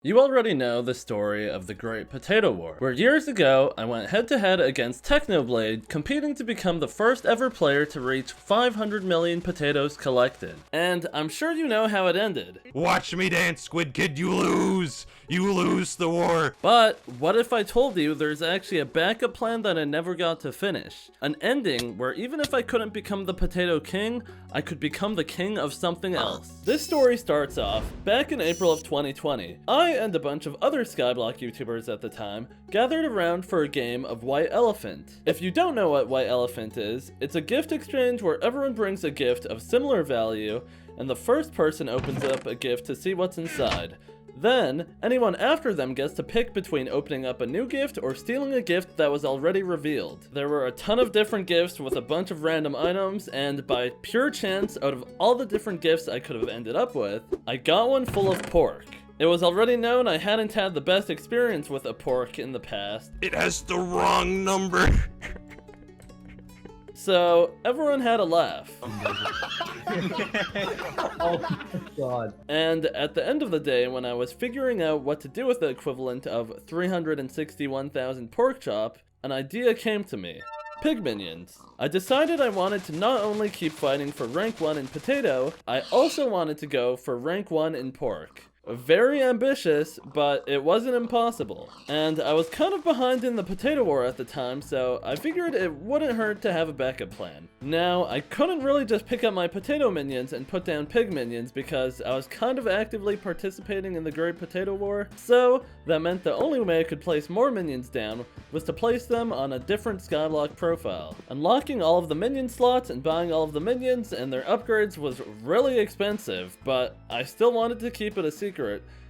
You already know the story of the Great Potato War, where years ago I went head to head against Technoblade, competing to become the first ever player to reach 500 million potatoes collected. And I'm sure you know how it ended. Watch me dance, Squid Kid, you lose! You lose the war! But what if I told you there's actually a backup plan that I never got to finish? An ending where even if I couldn't become the Potato King, I could become the king of something else. This story starts off back in April of 2020. I and a bunch of other Skyblock YouTubers at the time gathered around for a game of White Elephant. If you don't know what White Elephant is, it's a gift exchange where everyone brings a gift of similar value, and the first person opens up a gift to see what's inside. Then, anyone after them gets to pick between opening up a new gift or stealing a gift that was already revealed. There were a ton of different gifts with a bunch of random items, and by pure chance, out of all the different gifts I could have ended up with, I got one full of pork. It was already known I hadn't had the best experience with a pork in the past. It has the wrong number! So, everyone had a laugh. Oh my god. And at the end of the day, when I was figuring out what to do with the equivalent of 361,000 pork chop, an idea came to me. Pig minions. I decided I wanted to not only keep fighting for rank 1 in potato, I also wanted to go for rank 1 in pork. Very ambitious, but it wasn't impossible. And I was kind of behind in the potato war at the time, so I figured it wouldn't hurt to have a backup plan. Now, I couldn't really just pick up my potato minions and put down pig minions because I was kind of actively participating in the Great Potato War, so that meant the only way I could place more minions down was to place them on a different Skyblock profile. Unlocking all of the minion slots and buying all of the minions and their upgrades was really expensive, but I still wanted to keep it a secret.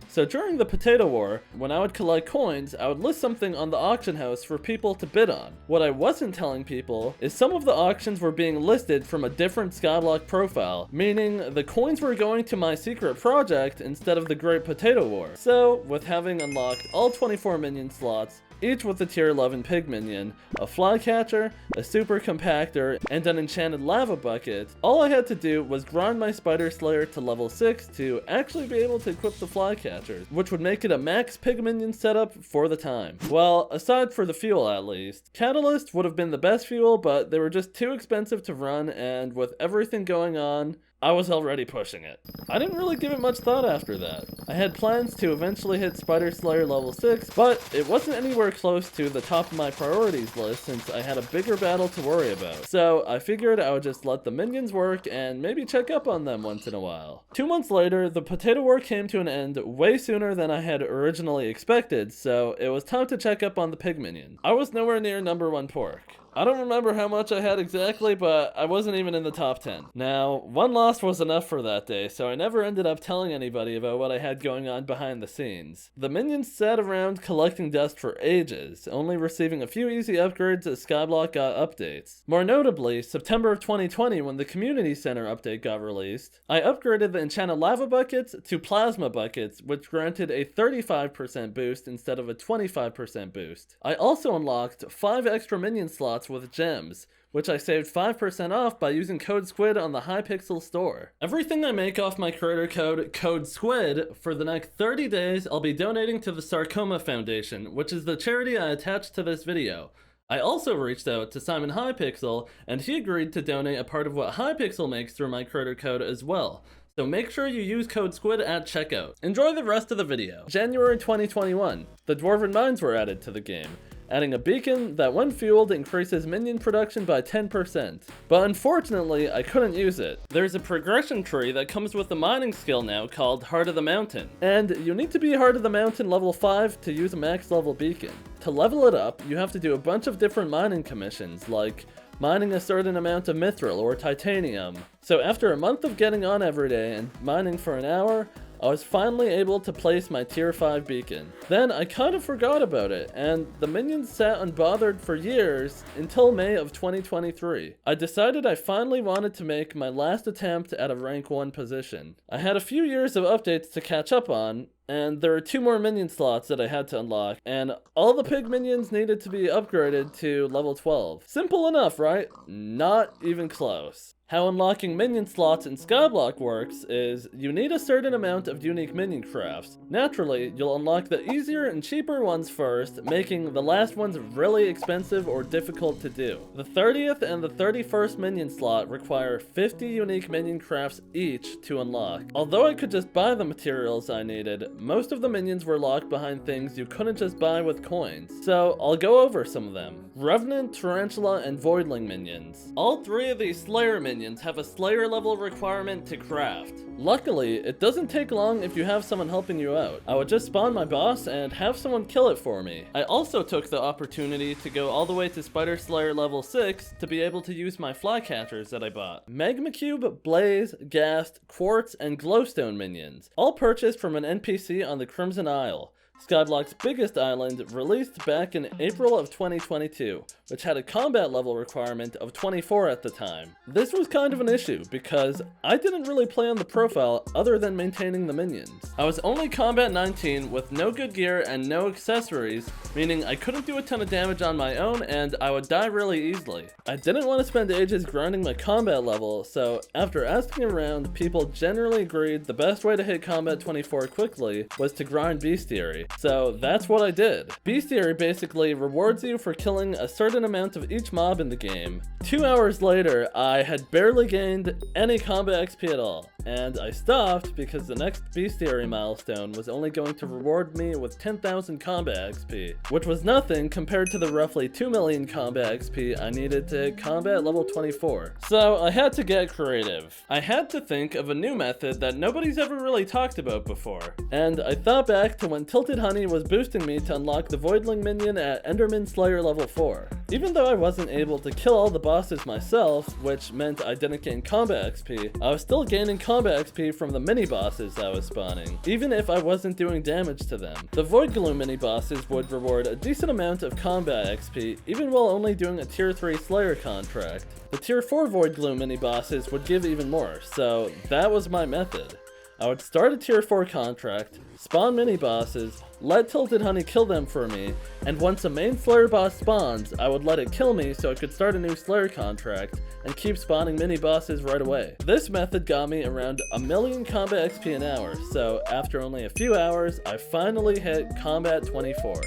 So during the Potato War, when I would collect coins, I would list something on the auction house for people to bid on. What I wasn't telling people is some of the auctions were being listed from a different Skyblock profile, meaning the coins were going to my secret project instead of the Great Potato War. So, with having unlocked all 24 minion slots, each with a tier 11 pig minion, a flycatcher, a super compactor, and an enchanted lava bucket, all I had to do was grind my spider slayer to level 6 to actually be able to equip the flycatchers, which would make it a max pig minion setup for the time. Well, aside for the fuel at least. Catalyst would have been the best fuel, but they were just too expensive to run, and with everything going on, I was already pushing it. I didn't really give it much thought after that. I had plans to eventually hit Spider Slayer level 6, but it wasn't anywhere close to the top of my priorities list since I had a bigger battle to worry about. So I figured I would just let the minions work and maybe check up on them once in a while. 2 months later, the Potato War came to an end way sooner than I had originally expected, so it was time to check up on the pig minion. I was nowhere near number 1 pork. I don't remember how much I had exactly, but I wasn't even in the top 10. Now, one loss was enough for that day, so I never ended up telling anybody about what I had going on behind the scenes. The minions sat around collecting dust for ages, only receiving a few easy upgrades as Skyblock got updates. More notably, September of 2020 when the Community Center update got released, I upgraded the enchanted lava buckets to plasma buckets, which granted a 35% boost instead of a 25% boost. I also unlocked 5 extra minion slots with gems, which I saved 5% off by using code SQUID on the Hypixel store. Everything I make off my creator code SQUID, for the next 30 days I'll be donating to the Sarcoma Foundation, which is the charity I attached to this video. I also reached out to Simon Hypixel, and he agreed to donate a part of what Hypixel makes through my creator code as well. So make sure you use code SQUID at checkout. Enjoy the rest of the video. January 2021, the Dwarven Mines were added to the game, adding a beacon that when fueled increases minion production by 10%. But unfortunately, I couldn't use it. There's a progression tree that comes with the mining skill now called Heart of the Mountain. And you need to be Heart of the Mountain level 5 to use a max level beacon. To level it up, you have to do a bunch of different mining commissions, like mining a certain amount of mithril or titanium. So after a month of getting on every day and mining for an hour, I was finally able to place my tier 5 beacon. Then I kind of forgot about it, and the minions sat unbothered for years until May of 2023. I decided I finally wanted to make my last attempt at a rank 1 position. I had a few years of updates to catch up on, and there were 2 more minion slots that I had to unlock, and all the pig minions needed to be upgraded to level 12. Simple enough, right? Not even close. How unlocking minion slots in Skyblock works is you need a certain amount of unique minion crafts, Naturally, you'll unlock the easier and cheaper ones first, making the last ones really expensive or difficult to do. The 30th and the 31st minion slot require 50 unique minion crafts each to unlock. Although I could just buy the materials I needed, most of the minions were locked behind things you couldn't just buy with coins, so I'll go over some of them. Revenant, Tarantula, and Voidling minions. All three of these Slayer minions have a Slayer level requirement to craft. Luckily, it doesn't take long if you have someone helping you out. I would just spawn my boss and have someone kill it for me. I also took the opportunity to go all the way to Spider Slayer level 6 to be able to use my flycatchers that I bought. Magma Cube, Blaze, Ghast, Quartz, and Glowstone minions, all purchased from an NPC on the Crimson Isle, Skyblock's biggest island, released back in April of 2022, which had a combat level requirement of 24 at the time. This was kind of an issue because I didn't really play on the profile other than maintaining the minions. I was only combat 19 with no good gear and no accessories, meaning I couldn't do a ton of damage on my own and I would die really easily. I didn't want to spend ages grinding my combat level, so after asking around, people generally agreed the best way to hit combat 24 quickly was to grind Bestiary. So that's what I did. Bestiary basically rewards you for killing a certain amount of each mob in the game. 2 hours later, I had barely gained any combat XP at all, and I stopped because the next Bestiary milestone was only going to reward me with 10,000 combat XP, which was nothing compared to the roughly 2 million combat XP I needed to hit combat level 24. So I had to get creative. I had to think of a new method that nobody's ever really talked about before, and I thought back to when Tilted Honey was boosting me to unlock the Voidling minion at Enderman Slayer level 4. Even though I wasn't able to kill all the bosses myself, which meant I didn't gain combat XP, I was still gaining combat XP from the mini bosses I was spawning, even if I wasn't doing damage to them. The Void Gloom mini bosses would reward a decent amount of combat XP, even while only doing a tier 3 Slayer contract. The tier 4 Void Gloom mini bosses would give even more, so that was my method. I would start a tier 4 contract, spawn mini bosses, let Tilted Honey kill them for me, and once a main Slayer boss spawns, I would let it kill me so I could start a new Slayer contract and keep spawning mini bosses right away. This method got me around 1 million combat XP an hour, so after only a few hours, I finally hit combat 24,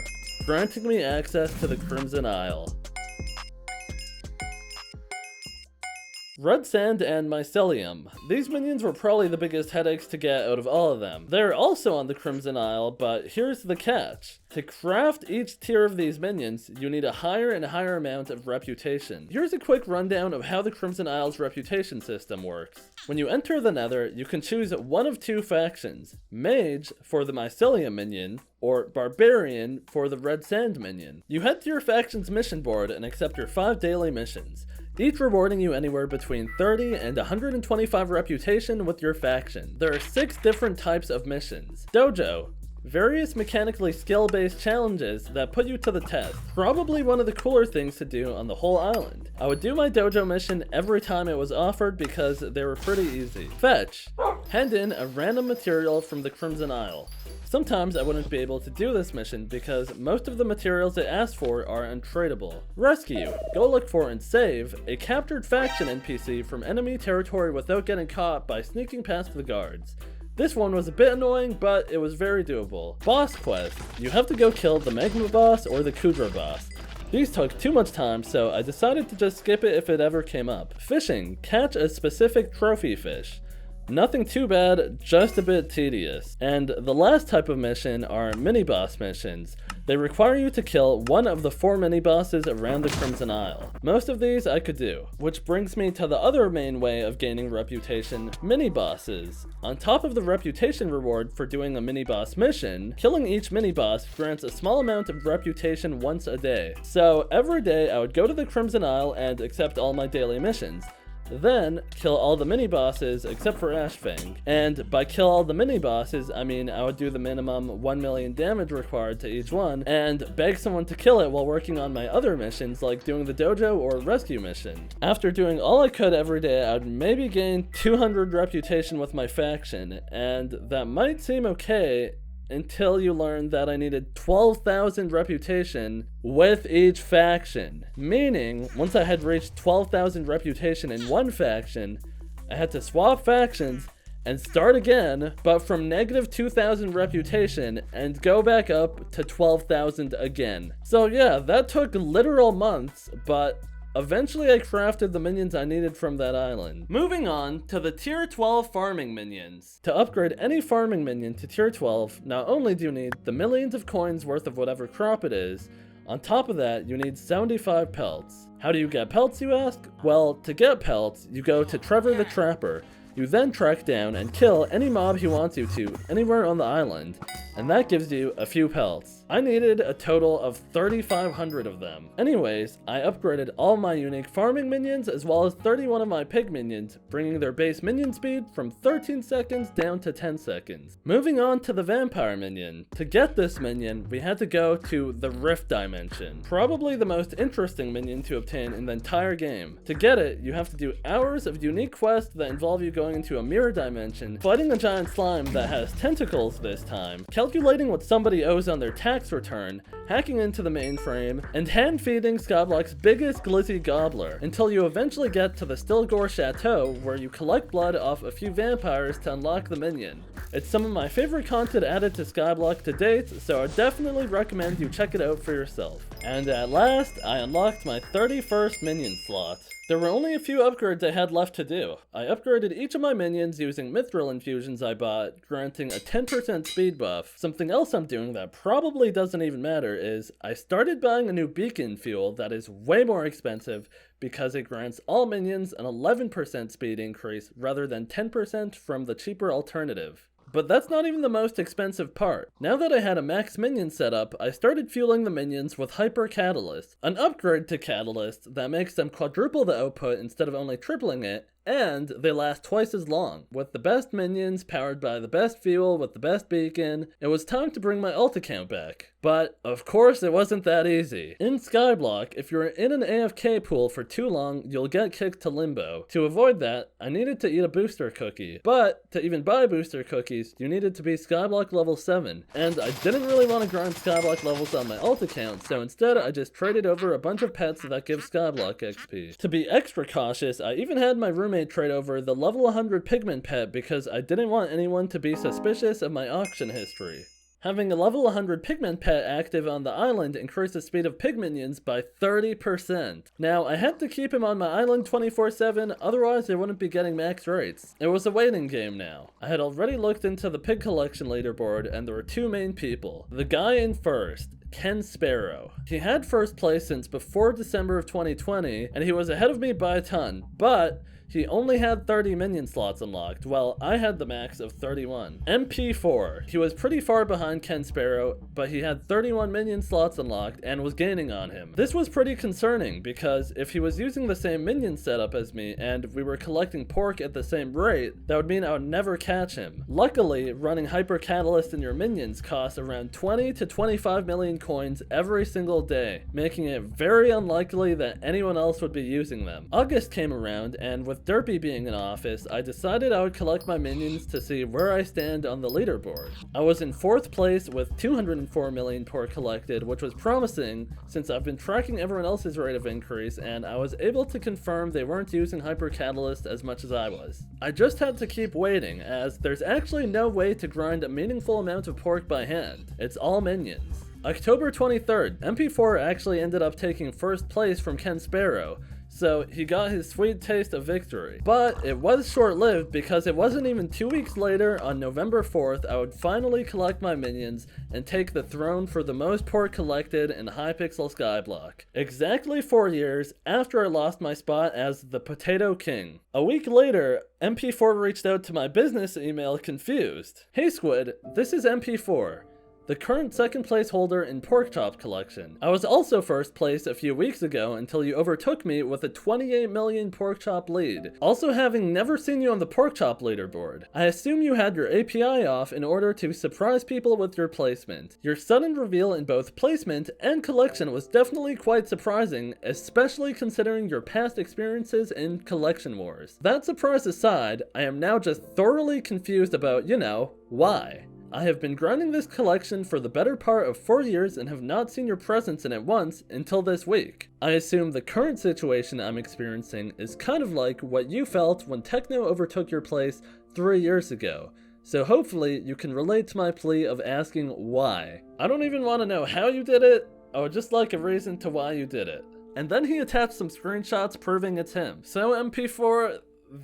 granting me access to the Crimson Isle. Red Sand and Mycelium. These minions were probably the biggest headaches to get out of all of them. They're also on the Crimson Isle, but here's the catch. To craft each tier of these minions, you need a higher and higher amount of reputation. Here's a quick rundown of how the Crimson Isle's reputation system works. When you enter the Nether, you can choose one of two factions: Mage for the Mycelium minion, or Barbarian for the Red Sand minion. You head to your faction's mission board and accept your 5 daily missions, each rewarding you anywhere between 30 and 125 reputation with your faction. There are 6 different types of missions. Dojo. Various mechanically skill-based challenges that put you to the test. Probably one of the cooler things to do on the whole island. I would do my dojo mission every time it was offered because they were pretty easy. Fetch. Hand in a random material from the Crimson Isle. Sometimes I wouldn't be able to do this mission because most of the materials it asks for are untradeable. Rescue. Go look for and save a captured faction NPC from enemy territory without getting caught by sneaking past the guards. This one was a bit annoying, but it was very doable. Boss quest. You have to go kill the Magma boss or the Kudra boss. These took too much time, so I decided to just skip it if it ever came up. Fishing. Catch a specific trophy fish. Nothing too bad, just a bit tedious. And the last type of mission are mini-boss missions. They require you to kill one of the 4 mini-bosses around the Crimson Isle. Most of these I could do, which brings me to the other main way of gaining reputation: mini-bosses. On top of the reputation reward for doing a mini-boss mission, killing each mini-boss grants a small amount of reputation once a day. So every day I would go to the Crimson Isle and accept all my daily missions. Then, kill all the mini-bosses except for Ashfang. And by kill all the mini-bosses, I mean I would do the minimum 1 million damage required to each one, and beg someone to kill it while working on my other missions like doing the dojo or rescue mission. After doing all I could every day, I'd maybe gain 200 reputation with my faction, and that might seem okay until you learn that I needed 12,000 reputation with each faction. Meaning, once I had reached 12,000 reputation in one faction, I had to swap factions and start again, but from negative 2,000 reputation and go back up to 12,000 again. So yeah, that took literal months, but eventually I crafted the minions I needed from that island. Moving on to the tier 12 farming minions. To upgrade any farming minion to tier 12, not only do you need the millions of coins worth of whatever crop it is, on top of that, you need 75 pelts. How do you get pelts, you ask? Well, to get pelts, you go to Trevor the Trapper. You then track down and kill any mob he wants you to anywhere on the island, and that gives you a few pelts. I needed a total of 3,500 of them. Anyways, I upgraded all my unique farming minions as well as 31 of my pig minions, bringing their base minion speed from 13 seconds down to 10 seconds. Moving on to the vampire minion. To get this minion, we had to go to the Rift Dimension. Probably the most interesting minion to obtain in the entire game. To get it, you have to do hours of unique quests that involve you going into a mirror dimension, fighting a giant slime that has tentacles this time, calculating what somebody owes on their tax return, hacking into the mainframe, and hand-feeding Skyblock's biggest glizzy gobbler, until you eventually get to the Stilgore Chateau, where you collect blood off a few vampires to unlock the minion. It's some of my favorite content added to Skyblock to date, so I definitely recommend you check it out for yourself. And at last, I unlocked my 31st minion slot. There were only a few upgrades I had left to do. I upgraded each of my minions using mithril infusions I bought, granting a 10% speed buff. Something else I'm doing that probably doesn't even matter is I started buying a new beacon fuel that is way more expensive because it grants all minions an 11% speed increase rather than 10% from the cheaper alternative. But that's not even the most expensive part. Now that I had a max minion setup, I started fueling the minions with Hyper Catalyst, an upgrade to Catalyst that makes them quadruple the output instead of only tripling it, and they last twice as long. With the best minions powered by the best fuel with the best beacon, it was time to bring my ult account back. But, of course, it wasn't that easy. In Skyblock, if you're in an AFK pool for too long, you'll get kicked to limbo. To avoid that, I needed to eat a booster cookie. But, to even buy booster cookies, you needed to be Skyblock level 7. And I didn't really want to grind Skyblock levels on my ult account, so instead I just traded over a bunch of pets that give Skyblock XP. To be extra cautious, I even had my roommate trade over the level 100 pigment pet because I didn't want anyone to be suspicious of my auction history. Having a level 100 pigment pet active on the island increased the speed of pig minions by 30%. Now, I had to keep him on my island 24/7, otherwise I wouldn't be getting max rates. It was a waiting game now. I had already looked into the pig collection leaderboard and there were two main people. The guy in first, Ken Sparrow. He had first place since before December of 2020, and he was ahead of me by a ton, but he only had 30 minion slots unlocked, while I had the max of 31. MP4. He was pretty far behind Ken Sparrow, but he had 31 minion slots unlocked and was gaining on him. This was pretty concerning, because if he was using the same minion setup as me, and we were collecting pork at the same rate, that would mean I would never catch him. Luckily, running Hyper Catalyst in your minions costs around 20 to 25 million coins every single day, making it very unlikely that anyone else would be using them. August came around, and with Derpy being in office, I decided I would collect my minions to see where I stand on the leaderboard. I was in 4th place with 204 million pork collected, which was promising since I've been tracking everyone else's rate of increase and I was able to confirm they weren't using Hyper Catalyst as much as I was. I just had to keep waiting, as there's actually no way to grind a meaningful amount of pork by hand. It's all minions. October 23rd, MP4 actually ended up taking first place from Ken Sparrow, so he got his sweet taste of victory. But it was short-lived because it wasn't even 2 weeks later, on November 4th, I would finally collect my minions and take the throne for the most pork collected in Hypixel Skyblock. Exactly 4 years after I lost my spot as the Potato King. A week later, MP4 reached out to my business email confused. "Hey Squid, this is MP4. The current second place holder in pork chop collection. I was also first place a few weeks ago until you overtook me with a 28 million pork chop lead. Also, having never seen you on the pork chop leaderboard, I assume you had your API off in order to surprise people with your placement. Your sudden reveal in both placement and collection was definitely quite surprising, especially considering your past experiences in collection wars. That surprise aside, I am now just thoroughly confused about, why. I have been grinding this collection for the better part of 4 years and have not seen your presence in it once until this week. I assume the current situation I'm experiencing is kind of like what you felt when Techno overtook your place 3 years ago. So hopefully you can relate to my plea of asking why. I don't even want to know how you did it, I would just like a reason to why you did it. And then he attached some screenshots proving it's him. So MP4,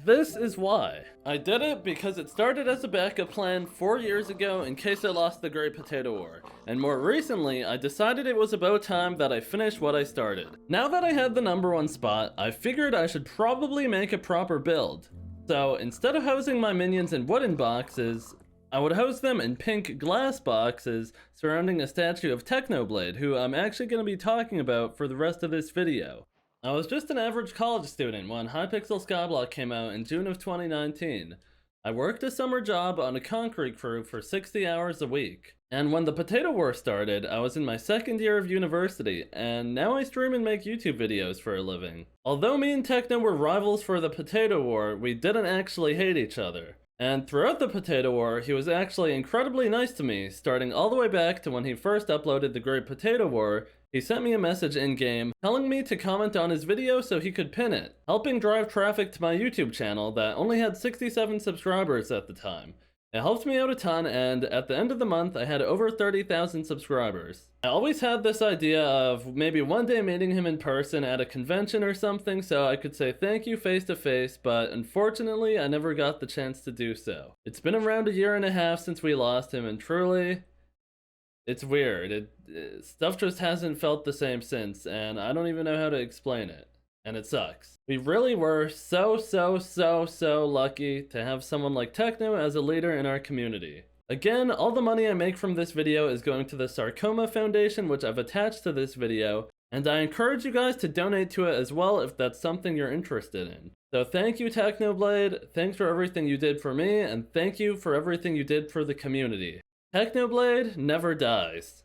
this is why. I did it because it started as a backup plan 4 years ago in case I lost the Great Potato War. And more recently, I decided it was about time that I finished what I started. Now that I had the #1 spot, I figured I should probably make a proper build. So instead of housing my minions in wooden boxes, I would house them in pink glass boxes surrounding a statue of Technoblade, who I'm actually going to be talking about for the rest of this video. I was just an average college student when Hypixel Skyblock came out in June of 2019. I worked a summer job on a concrete crew for 60 hours a week. And when the Potato War started, I was in my 2nd year of university, and now I stream and make YouTube videos for a living. Although me and Techno were rivals for the Potato War, we didn't actually hate each other. And throughout the Potato War, he was actually incredibly nice to me, starting all the way back to when he first uploaded the Great Potato War. He sent me a message in-game telling me to comment on his video so he could pin it, helping drive traffic to my YouTube channel that only had 67 subscribers at the time. It helped me out a ton, and at the end of the month, I had over 30,000 subscribers. I always had this idea of maybe one day meeting him in person at a convention or something so I could say thank you face to face, but unfortunately, I never got the chance to do so. It's been around a year and a half since we lost him, and truly, it's weird. Stuff just hasn't felt the same since, and I don't even know how to explain it. And it sucks. We really were so lucky to have someone like Techno as a leader in our community. Again, all the money I make from this video is going to the Sarcoma Foundation, which I've attached to this video, and I encourage you guys to donate to it as well if that's something you're interested in. So thank you, Technoblade, thanks for everything you did for me, and thank you for everything you did for the community. Technoblade never dies.